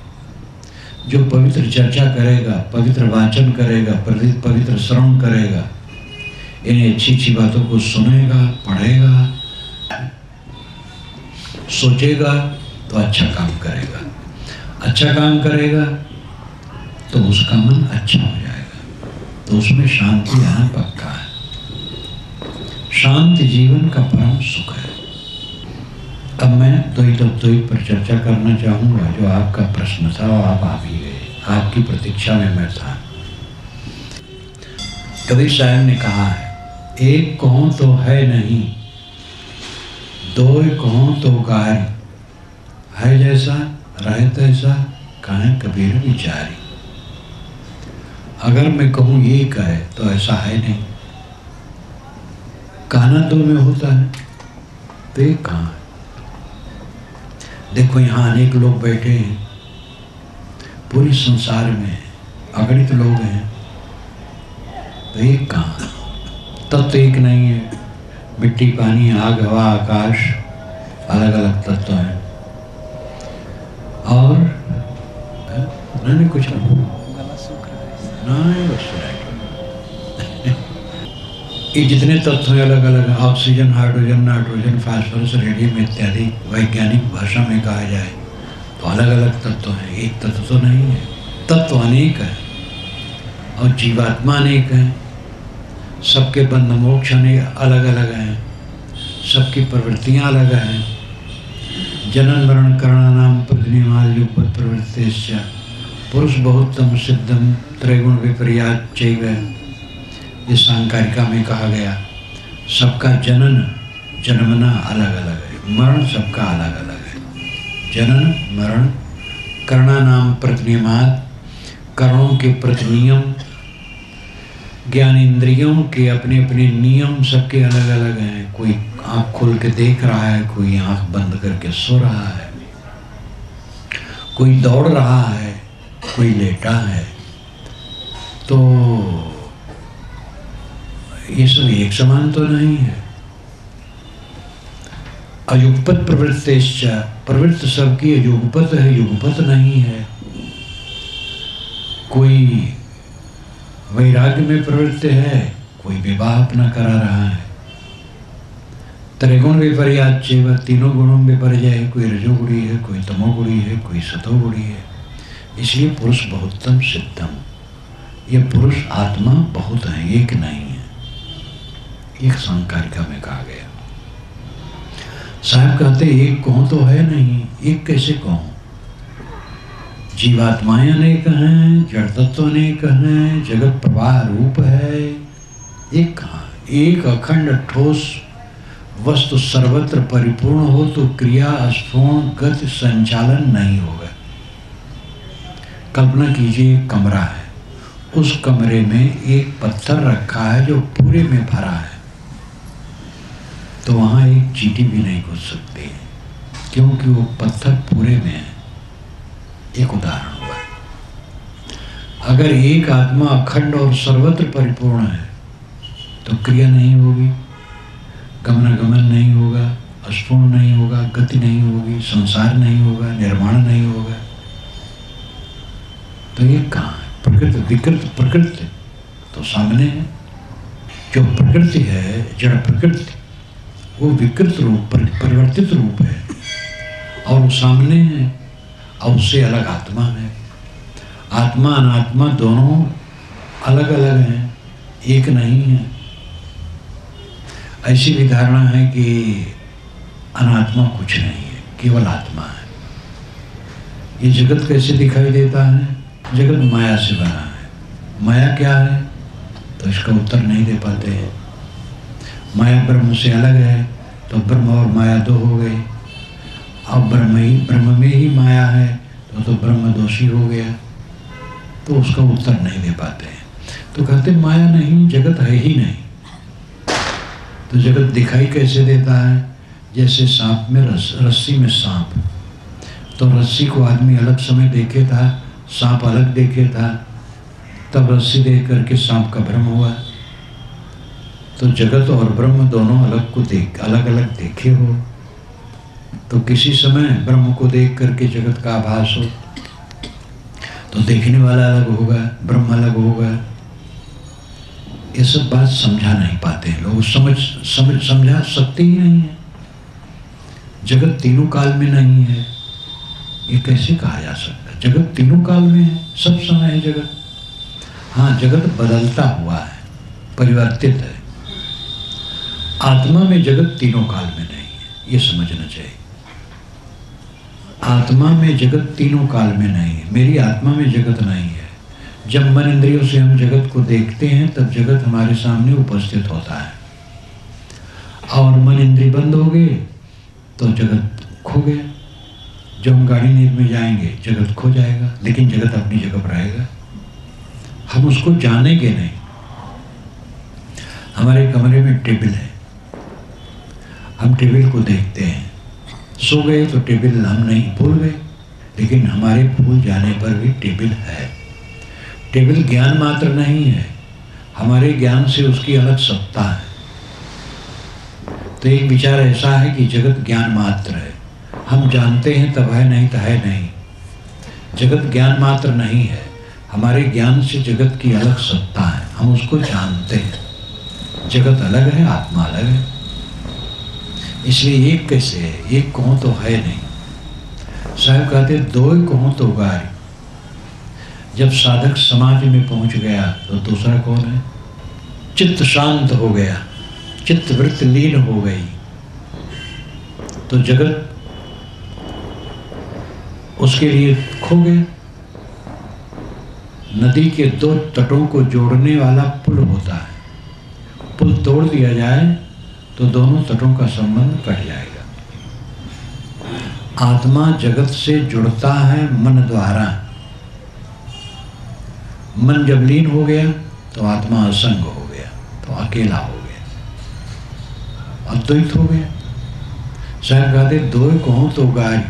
जो पवित्र चर्चा करेगा, पवित्र वाचन करेगा, पवित्र श्रवण करेगा, इन्हें अच्छी अच्छी बातों को सुनेगा, पढ़ेगा, सोचेगा, तो अच्छा काम करेगा। अच्छा काम करेगा तो उसका मन अच्छा हो जाएगा। तो उसमें शांति आना पक्का है। शांति जीवन का परम सुख है। अब मैं द्वैत पर चर्चा करना चाहूँगा, जो आपका प्रश्न था और आप आ भी गए। आपकी प्रतीक्षा में मैं था। कबीर साहब ने कहा है, एक कहूँ तो है नहीं, दो कहूँ तो गारी, है जैसा रहे तैसा, कहें कबीर विचारी। अगर मैं कहूँ ये कहे तो ऐसा है नहीं। कहना दो में होता है तो एक कहाँ है। देखो यहाँ अनेक लोग बैठे हैं, पूरे संसार में अगणित लोग हैं, तो एक कहाँ है। तत्व एक नहीं है। मिट्टी, पानी, आग, हवा, आकाश अलग अलग तत्व हैं। और नहीं कुछ नहीं, ये जितने तत्व हैं अलग अलग, oxygen, hydrogen, nitrogen, phosphorus, radium इत्यादि वैज्ञानिक भाषा में कहा जाए तो अलग अलग तत्व हैं। एक तत्व तो नहीं है, तत्व अनेक है और जीवात्मा अनेक हैं। सबके बंध मोक्ष अलग अलग हैं, सबकी प्रवृत्तियाँ अलग हैं। जनन मरण करणानाम प्रज्ञामाल युगपत् प्रवृत्तेश्च पुरुष बहुत्तम सिद्धम त्रैगुण विपर्याच चैव। इस सांकारिका में कहा गया सबका जनन जन्मना अलग अलग है, मरण सबका अलग अलग है। जनन मरण कर्णानाम प्रतिनियमात्, कर्णों के प्रतिनियम, ज्ञान इंद्रियों के अपने अपने नियम सबके अलग अलग हैं। कोई आँख खोल के देख रहा है, कोई आँख बंद करके सो रहा है, कोई दौड़ रहा है, कोई लेटा है। तो ये सब एक समान तो नहीं है। अयुगपत प्रवृत्तेश्च, प्रवृत्त सबकी अयुगपत है, युगपत नहीं है। कोई वैराग्य में प्रवृत्त है, कोई विवाह अपना करा रहा है। त्रैगुण विपर्याच चैव, तीनों गुणों में विपर्य है, कोई रजोगुणी है, कोई तमोगुणी है, कोई सतोगुणी है। इसलिए पुरुष बहुत्तम सिद्धम, ये पुरुष आत्मा बहुत है, एक नहीं है। एक सांकारिका में कहा गया। साहब कहते एक कहो तो है नहीं, एक कैसे कहो? जीवात्माएं अनेक हैं, जड़ तत्व अनेक हैं, जगत प्रवाह रूप है। एक कहाँ? एक अखंड ठोस वस्तु सर्वत्र परिपूर्ण हो तो क्रिया स्फूर्ण गति संचालन नहीं होगा। कल्पना कीजिए कमरा है, उस कमरे में एक पत्थर रखा है जो पूरे में भरा है, तो वहाँ एक चींटी भी नहीं घुस सकती है, क्योंकि वो पत्थर पूरे में है। एक उदाहरण हुआ। अगर एक आत्मा अखंड और सर्वत्र परिपूर्ण है तो क्रिया नहीं होगी, गमनागमन नहीं होगा, स्फूर्ण नहीं होगा, गति नहीं होगी, संसार नहीं होगा, निर्माण नहीं होगा। तो ये कहाँ है? प्रकृति विकृत प्रकृति तो सामने है। जो प्रकृति है, जड़ प्रकृति, वो विकृत रूप परिवर्तित रूप है और वो सामने है, और उससे अलग आत्मा है। आत्मा अनात्मा दोनों अलग अलग हैं, एक नहीं है। ऐसी भी धारणा है कि अनात्मा कुछ नहीं है, केवल आत्मा है। ये जगत कैसे दिखाई देता है? जगत माया से बना है। माया क्या है? तो इसका उत्तर नहीं दे पाते हैं। माया ब्रह्म से अलग है, तो ब्रह्म और माया दो हो गई। अब ब्रह्म में ही माया है, तो ब्रह्म दोषी हो गया। तो उसका उत्तर नहीं दे पाते हैं। तो कहते माया नहीं, जगत है ही नहीं। तो जगत दिखाई कैसे देता है? जैसे सांप में रस्सी में सांप, तो रस्सी को आदमी अलग समय देखे था, सांप अलग देखे था, तब रस्सी देख करके सांप का भ्रम हुआ। तो जगत और ब्रह्म दोनों अलग अलग देखे हो, तो किसी समय ब्रह्म को देख करके जगत का आभास हो, तो देखने वाला अलग होगा, ब्रह्म अलग होगा। ये सब बात समझा नहीं पाते हैं लोग, समझा सकते ही नहीं है। जगत तीनों काल में नहीं है, ये कैसे कहा जा सकता है? जगत तीनों काल में है, सब समय है जगत। हाँ, जगत बदलता हुआ है, परिवर्तित है। आत्मा में जगत तीनों काल में नहीं है, ये समझना चाहिए। आत्मा में जगत तीनों काल में नहीं है। मेरी आत्मा में जगत नहीं है। जब मन इंद्रियों से हम जगत को देखते हैं तब जगत हमारे सामने उपस्थित होता है, और मन इंद्रिय बंद हो गए तो जगत खो गया। जब हम गाड़ी नींद में जाएंगे जगत खो जाएगा, लेकिन जगत अपनी जगह पर रहेगा, हम उसको जानेंगे नहीं। हमारे कमरे में टेबल है, हम टेबल को देखते हैं, सो गए तो टेबल हम नहीं भूल गए, लेकिन हमारे भूल जाने पर भी टेबल है। टेबल ज्ञान मात्र नहीं है, हमारे ज्ञान से उसकी अलग सत्ता है। तो एक विचार ऐसा है कि जगत ज्ञान मात्र है, हम जानते हैं तब है, नहीं तो है नहीं। जगत ज्ञान मात्र नहीं है, हमारे ज्ञान से जगत की अलग सत्ता है, हम उसको जानते हैं। जगत अलग है, आत्मा अलग है। इसलिए एक कैसे है? एक कहो तो है नहीं। साहब कहते दो ही कहो तो गारी। जब साधक समाधि में पहुंच गया तो दूसरा कौन है? चित्त शांत हो गया, चित्त वृत्ति लीन हो गई, तो जगत उसके लिए खो गया। नदी के दो तटों को जोड़ने वाला पुल होता है, पुल तोड़ दिया जाए तो दोनों तटों का संबंध कट जाएगा। आत्मा जगत से जुड़ता है मन द्वारा। मन जब लीन हो गया तो आत्मा असंग हो गया, तो अकेला हो गया, अद्वैत हो गया। साहब कहते दो कहो तो गाय।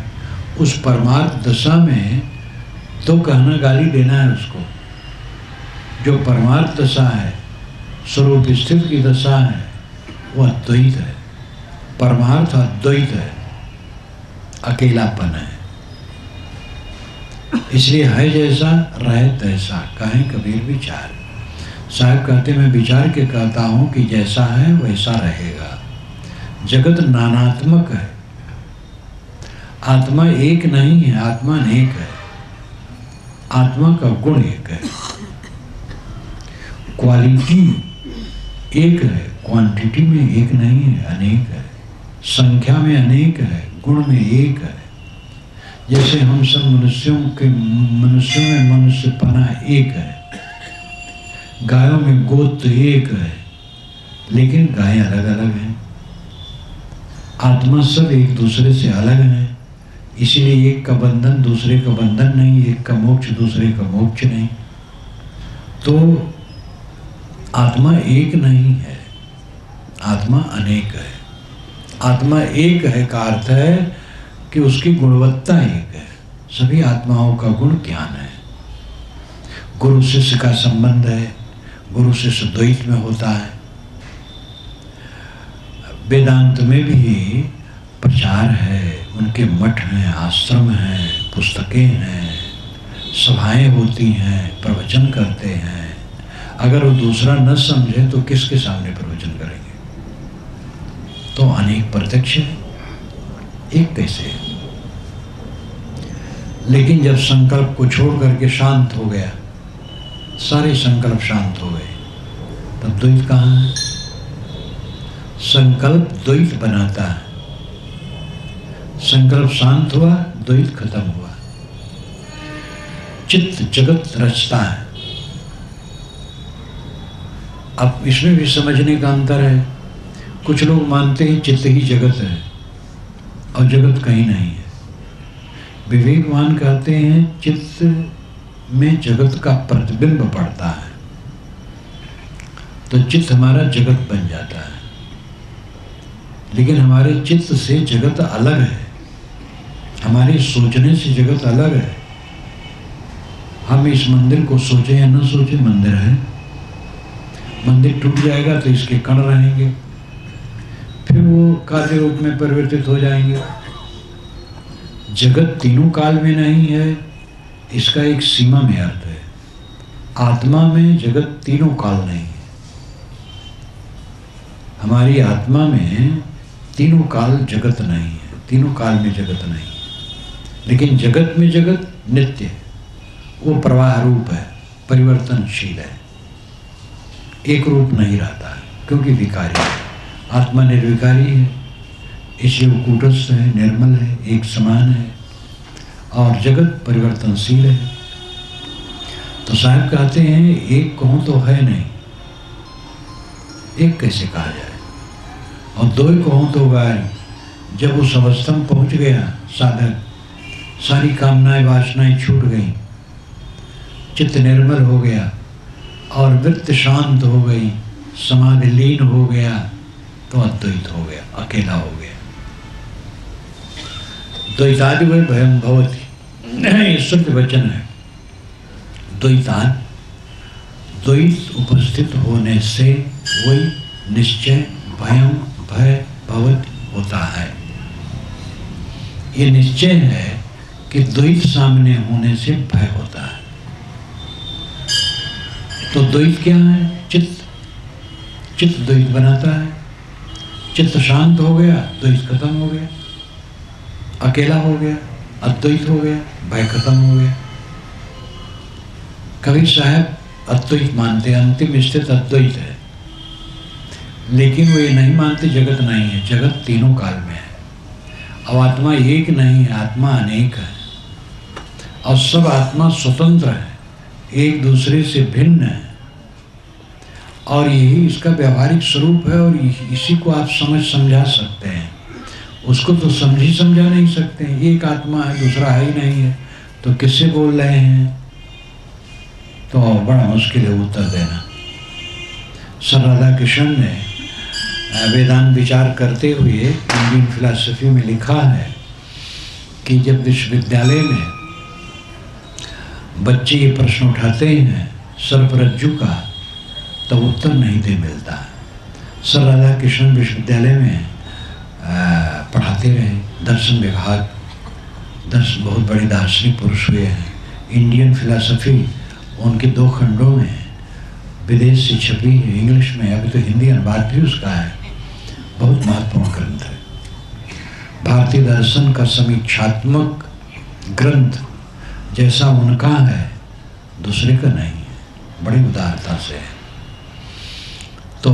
उस परमार्थ दशा में तो कहना गाली देना है उसको। जो परमार्थ दशा है, स्वरूप स्थित की दशा है, वो अद्वैत है। परमार्थ अद्वैत है, अकेलापन है। इसलिए है जैसा रहे तैसा, कहें कबीर विचार। साहब कहते मैं विचार के कहता हूँ कि जैसा है वैसा रहेगा। जगत नानात्मक है, आत्मा एक नहीं है, आत्मा अनेक है। आत्मा का गुण एक है, क्वालिटी एक है, क्वांटिटी में एक नहीं है, अनेक है। संख्या में अनेक है, गुण में एक है। जैसे हम सब मनुष्यों में मनुष्यपना एक है, गायों में गोत्र एक है, लेकिन गायें अलग अलग हैं। आत्मा सब एक दूसरे से अलग हैं, इसीलिए एक का बंधन दूसरे का बंधन नहीं, एक का मोक्ष दूसरे का मोक्ष नहीं। तो आत्मा एक नहीं है, आत्मा अनेक है। आत्मा एक है का अर्थ है कि उसकी गुणवत्ता एक है। सभी आत्माओं का गुण ज्ञान है। गुरु शिष्य का संबंध है, गुरु शिष्य द्वैत में होता है। वेदांत में भी प्रचार है, उनके मठ हैं, आश्रम हैं, पुस्तकें हैं, सभाएं होती हैं, प्रवचन करते हैं। अगर वो दूसरा न समझे तो किसके सामने प्रवचन करेंगे? तो अनेक प्रत्यक्ष है, एक कैसे है? लेकिन जब संकल्प को छोड़ करके शांत हो गया, सारे संकल्प शांत हो गए, तब द्वैत कहाँ है? संकल्प द्वैत बनाता है। संकल्प शांत हुआ, द्वैत खत्म हुआ। चित्त जगत रचता है। अब इसमें भी समझने का अंतर है। कुछ लोग मानते हैं चित्त ही जगत है और जगत कहीं नहीं है। विवेकवान कहते हैं चित्त में जगत का प्रतिबिंब पड़ता है, तो चित्त हमारा जगत बन जाता है। लेकिन हमारे चित्त से जगत अलग है, हमारे सोचने से जगत अलग है। हम इस मंदिर को सोचे या न सोचे, मंदिर है। मंदिर टूट जाएगा तो इसके कण रहेंगे, फिर वो कार्य रूप में परिवर्तित हो जाएंगे। जगत तीनों काल में नहीं है, इसका एक सीमा में अर्थ है। आत्मा में जगत तीनों काल नहीं है। हमारी आत्मा में तीनों काल जगत नहीं है, तीनों काल में जगत नहीं है। लेकिन जगत में जगत नित्य है, वो प्रवाह रूप है, परिवर्तनशील है, एक रूप नहीं रहता है, क्योंकि विकारी है। आत्मा निर्विकारी है, इसलिए वो कूटस्थ है, निर्मल है, एक समान है, और जगत परिवर्तनशील है। तो साहब कहते हैं एक कहूँ तो है नहीं, एक कैसे कहा जाए? और दो कहूँ तो गाय। जब उस अवस्था में पहुँच गया साधक, सारी कामनाएं वासनाएं छूट गई, चित्त निर्मल हो गया और वृत्ति शांत हो गई, समाधि लीन हो गया, तो अद्वैत हो गया, अकेला हो गया। द्वैतादि वही भयम भवति, शुद्ध वचन है। द्वैताद, द्वैत उपस्थित होने से वही निश्चय भयम भय भवति होता है। ये निश्चय है कि द्वैत सामने होने से भय होता है। तो द्वैत क्या है? चित्त। चित्त द्वैत बनाता है। चित्त शांत हो गया, द्वैत खत्म हो गया, अकेला हो गया, अद्वैत हो गया, भय खत्म हो गया। कबीर साहब अद्वैत मानते, अंतिम स्थित अद्वैत है, लेकिन वो ये नहीं मानते जगत नहीं है। जगत तीनों काल में है। अब आत्मा एक नहीं है, आत्मा अनेक है। और सब आत्मा स्वतंत्र है, एक दूसरे से भिन्न है, और यही इसका व्यवहारिक स्वरूप है। और इसी को आप समझा सकते हैं। उसको तो समझा नहीं सकते हैं। एक आत्मा है, दूसरा है ही नहीं है, तो किससे बोल रहे हैं? तो बड़ा मुश्किल है उत्तर देना। सर राधा कृष्ण ने वेदांत विचार करते हुए इंडियन फिलॉसफी में लिखा है कि जब विश्वविद्यालय में बच्चे ये प्रश्न उठाते हैं सर्परज्जु का, तो उत्तर नहीं दे मिलता। सर राधा कृष्ण विश्वविद्यालय में पढ़ाते रहे, दर्शन विभाग, बहुत बड़े दार्शनिक पुरुष हुए हैं। इंडियन फिलॉसफी उनके 2 खंडों में विदेश से छपी है, इंग्लिश में, अभी तो हिंदी अनुवाद भी उसका है। बहुत महत्वपूर्ण ग्रंथ है। भारतीय दर्शन का समीक्षात्मक ग्रंथ जैसा उनका है दूसरे का नहीं है, बड़ी उदारता से है। तो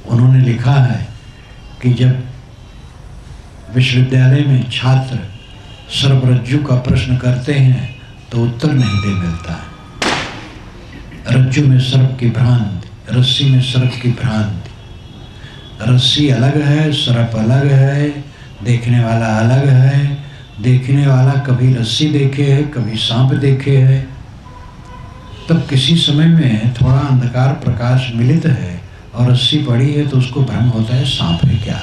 उन्होंने लिखा है कि जब विश्वविद्यालय में छात्र सर्परज्जु का प्रश्न करते हैं तो उत्तर नहीं दे मिलता है। रज्जु में सर्प की भ्रांति, रस्सी में सर्प की भ्रांति। रस्सी अलग है, सर्प अलग है, देखने वाला अलग है। देखने वाला कभी रस्सी देखे है, कभी सांप देखे है। तब किसी समय में थोड़ा अंधकार प्रकाश मिलित है और रस्सी पड़ी है तो उसको भ्रम होता है सांप है क्या।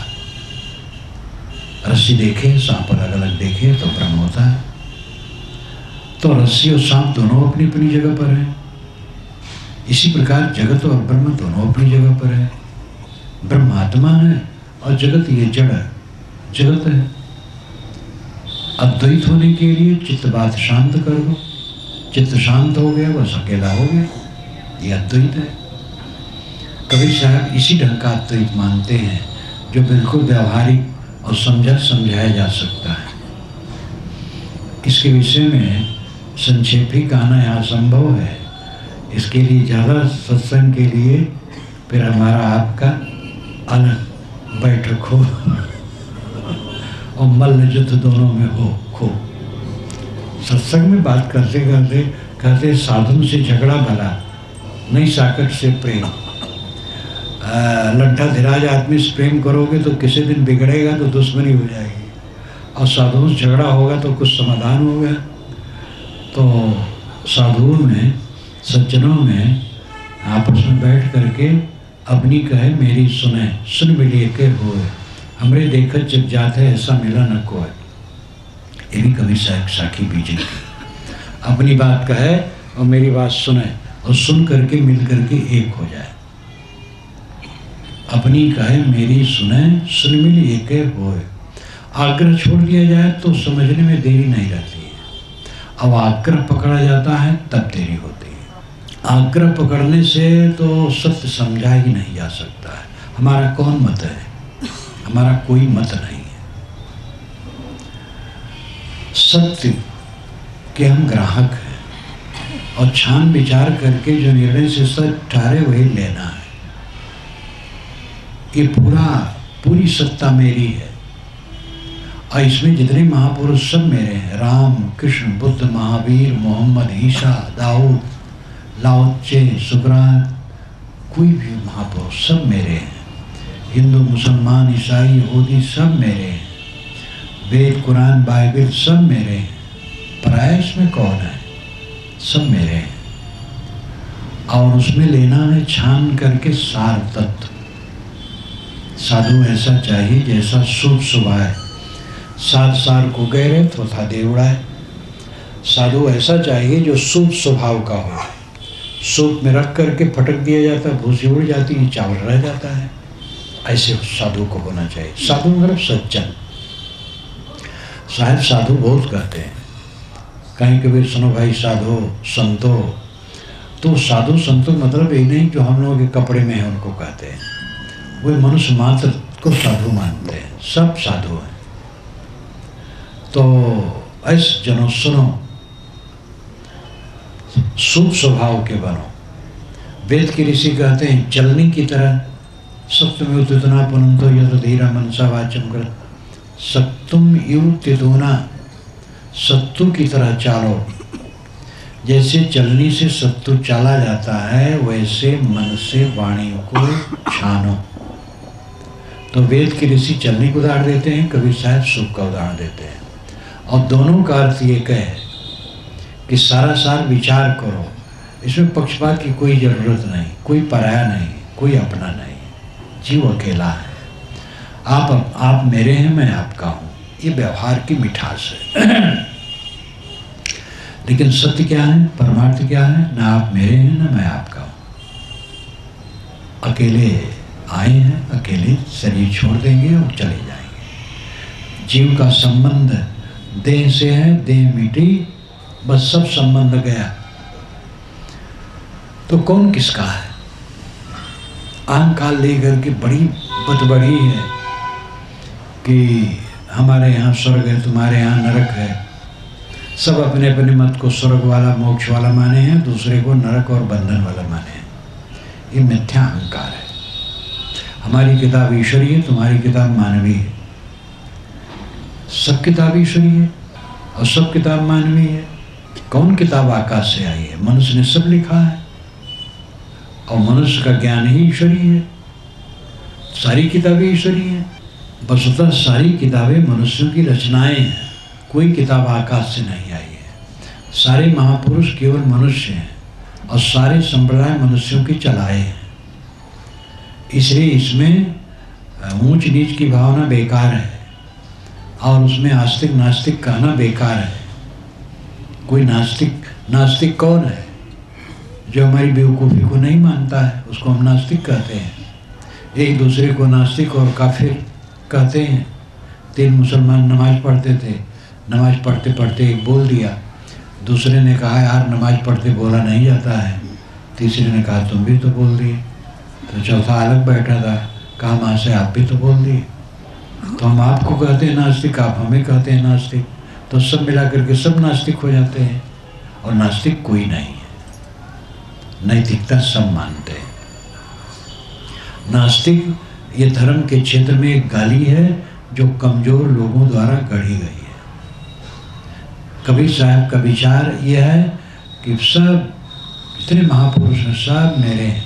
रस्सी देखे, सांप अलग अलग देखे तो भ्रम होता है। तो रस्सी और सांप दोनों अपनी अपनी जगह पर है। इसी प्रकार जगत और ब्रह्म दोनों अपनी जगह पर है। ब्रह्म आत्मा है और जगत ये जड़ जगत है। अद्वैत होने के लिए चित्त बात शांत कर दो, चित्त शांत हो गया, बस अकेला हो गया, ये अद्वैत है। कबीर साहब इसी ढंग का अद्वैत मानते हैं जो बिल्कुल व्यवहारिक और समझाया जा सकता है। इसके विषय में संक्षेप ही कहना यहाँ संभव है। इसके लिए ज़्यादा सत्संग के लिए फिर हमारा आपका अलग बैठक हो और मल्ल युद्ध दोनों में हो। सत्संग में बात करते करते कहते साधु से झगड़ा भला नहीं, साकट से प्रेम। लड्ढा धीराज आदमी से प्रेम करोगे तो किसी दिन बिगड़ेगा तो दुश्मनी हो जाएगी, और साधुओं से झगड़ा होगा तो कुछ समाधान होगा। तो साधुओं में, सज्जनों में आपस में बैठ करके अपनी कहे मेरी सुने, सुन मिलिए के होए, हमरे देखत जब जाते ऐसा मिला न कोई। ये भी कभी साखी बीजे की अपनी बात कहे और मेरी बात सुने और सुन करके मिल करके एक हो जाए। अपनी कहे मेरी सुने, सुन मिल एक होए। आग्रह छोड़ दिया जाए तो समझने में देरी नहीं रहती है। अब आग्रह पकड़ा जाता है तब देरी होती है। आग्रह पकड़ने से तो सत्य समझा ही नहीं जा सकता है। हमारा कौन मत है? हमारा कोई मत नहीं है। सत्य के हम ग्राहक हैं और छान विचार करके जो निर्णय से सच ठहरे वही लेना है। ये पूरी सत्ता मेरी है और इसमें जितने महापुरुष सब मेरे हैं। राम, कृष्ण, बुद्ध, महावीर, मोहम्मद, ईसा, दाऊद, लाओ त्से, सुकरात, कोई भी महापुरुष सब मेरे हैं। हिंदू, मुसलमान, ईसाई, यहूदी सब मेरे हैं। वेद, कुरान, बाइबल सब मेरे हैं। पराया इसमें कौन है? सब मेरे हैं। और उसमें लेना है छान करके सार तत्व। साधु ऐसा चाहिए जैसा शुभ सुभाए, सार सार को गहरे तथा देवड़ाए। साधु ऐसा चाहिए जो शुभ स्वभाव का हो। सूप में रख करके फटक दिया जाता है, भूसी उड़ जाती है, चावल रह जाता है। ऐसे साधु को होना चाहिए। साधु मतलब सज्जन। साहब साधु बहुत कहते हैं, कहीं कभी सुनो भाई साधु संतो, तो साधु संतो मतलब ये नहीं जो हम लोगों के कपड़े में है उनको कहते हैं। वे मनुष्य मात्र को साधु मानते हैं, सब साधु हैं। तो ऐसे जनो सुनो, शुभ स्वभाव के बनो। वेद के ऋषि कहते हैं चलनी की तरह सप्तम युतितुना पुनंतो यद धीरा मनसा वाचम कर। सप्तम युतितुना सत्तू की तरह चालो। जैसे चलनी से सत्तू चाला जाता है, वैसे मन से वाणी को छानो। तो वेद के ऋषि चलनी को उदाहरण देते हैं, कबीर साहब सुख का उदाहरण देते हैं। और दोनों का अर्थ एक है कि सारा सार विचार करो। इसमें पक्षपात की कोई ज़रूरत नहीं, कोई पराया नहीं, कोई अपना नहीं, जीव अकेला है। आप मेरे हैं, मैं आपका हूँ, ये व्यवहार की मिठास है। लेकिन सत्य क्या है, परमार्थ क्या है? ना आप मेरे हैं, ना मैं आपका हूँ। अकेले आए हैं, अकेले शरीर छोड़ देंगे और चले जाएंगे। जीव का संबंध देह से है, देह मिटी, बस सब संबंध गया। तो कौन किसका है? आन काल लेकर के बड़ी बतबड़ी है कि हमारे यहाँ स्वर्ग है, तुम्हारे यहाँ नरक है। सब अपने अपने मत को स्वर्ग वाला, मोक्ष वाला माने हैं, दूसरे को नरक और बंधन वाला माने हैं। ये मिथ्या अहंकार है। हमारी किताब ईश्वरी है, तुम्हारी किताब मानवी है। सब किताब ईश्वरी है और सब किताब मानवी है। कौन किताब आकाश से आई है? मनुष्य ने सब लिखा है और मनुष्य का ज्ञान ही ईश्वरी है। सारी किताबें ईश्वरी हैं। वस्तुतः सारी किताबें मनुष्यों की रचनाएं हैं, कोई किताब आकाश से नहीं आई है। सारे महापुरुष केवल मनुष्य हैं और सारे संप्रदाय मनुष्यों के चलाए हैं। इसलिए इसमें ऊंच नीच की भावना बेकार है और उसमें आस्तिक नास्तिक कहना बेकार है। कोई नास्तिक कौन है? जो हमारी बेवकूफ़ी को नहीं मानता है, उसको हम नास्तिक कहते हैं। एक दूसरे को नास्तिक और काफिर कहते हैं। 3 मुसलमान नमाज पढ़ते थे, नमाज पढ़ते पढ़ते एक बोल दिया, दूसरे ने कहा यार नमाज पढ़ते बोला नहीं जाता है, तीसरे ने कहा तुम भी तो बोल दिए, तो चौथा अलग बैठा था, कहा माँ से आप भी तो बोल दिए। तो हम आपको कहते हैं नास्तिक, आप हमें कहते हैं नास्तिक, तो सब मिला करके सब नास्तिक हो जाते हैं। और नास्तिक कोई नहीं है, नैतिकता सब मानते हैं। नास्तिक ये धर्म के क्षेत्र में एक गाली है जो कमजोर लोगों द्वारा गढ़ी गई है। कबीर साहब का विचार यह है कि सब जितने महापुरुष हैं सब मेरे हैं,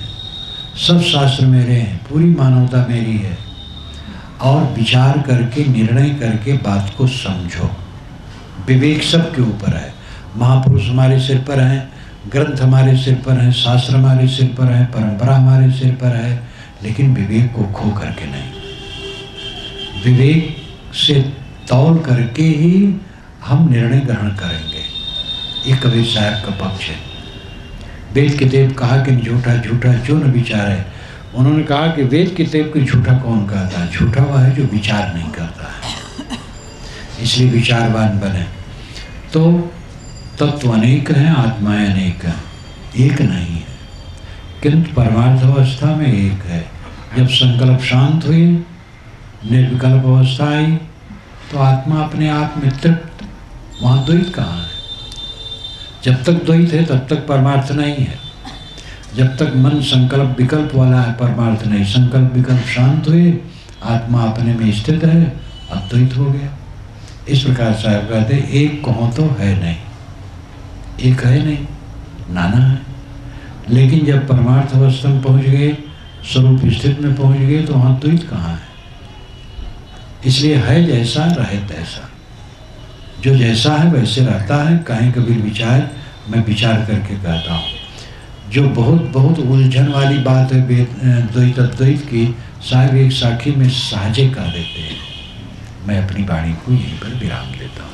सब शास्त्र मेरे हैं, पूरी मानवता मेरी है। और विचार करके निर्णय करके बात को समझो। विवेक सब के ऊपर है। महापुरुष हमारे सिर पर हैं, ग्रंथ हमारे सिर पर हैं, शास्त्र हमारे सिर पर है, परंपरा हमारे सिर पर है, लेकिन विवेक को खो करके नहीं। विवेक से तौल करके ही हम निर्णय ग्रहण करेंगे। ये कबीर साहब का पक्ष है। वेद के देव कहा कि झूठा झूठा जो न विचार है। उन्होंने कहा कि वेद के देव को झूठा कौन कहता है? झूठा वह है जो विचार नहीं करता है। इसलिए विचारवान बने। तो तत्व अनेक हैं, आत्माएं अनेक हैं, एक नहीं है, किंतु परमार्थ अवस्था में एक है। जब संकल्प शांत हुए, निर्विकल्प अवस्था आई, तो आत्मा अपने आप में तृप्त। वहाँ द्वैत कहाँ है? जब तक द्वैत है तब तक परमार्थ नहीं है। जब तक मन संकल्प विकल्प वाला है, परमार्थ नहीं। संकल्प विकल्प शांत हुए, आत्मा अपने में स्थित है, अद्वैत हो गया। इस प्रकार साहब कहते हैं एक कहो तो है नहीं, एक है नहीं, नाना है। लेकिन जब परमार्थ अवस्था में पहुँच गए, स्वरूप स्थित में पहुँच गए, तो वहाँ द्वैत कहाँ है? इसलिए है जैसा रहे तैसा। जो जैसा है वैसे रहता है। कहीं कबीर विचार, मैं विचार करके कहता हूँ। जो बहुत उलझन वाली बात है द्वैत अद्वैत की, साहब एक साखी में सहजे कह देते हैं। मैं अपनी वाणी को यहीं पर विराम देता हूँ।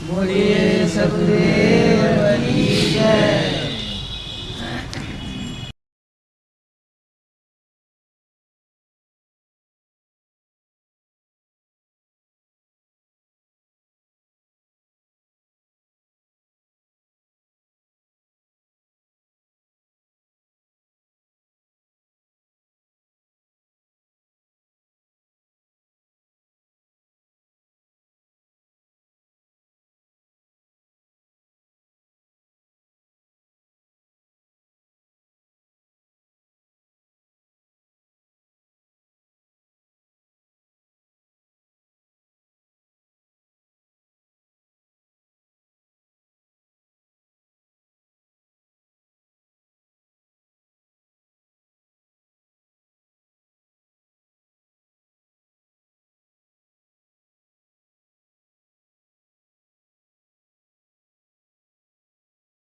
बोलिए सतगुरु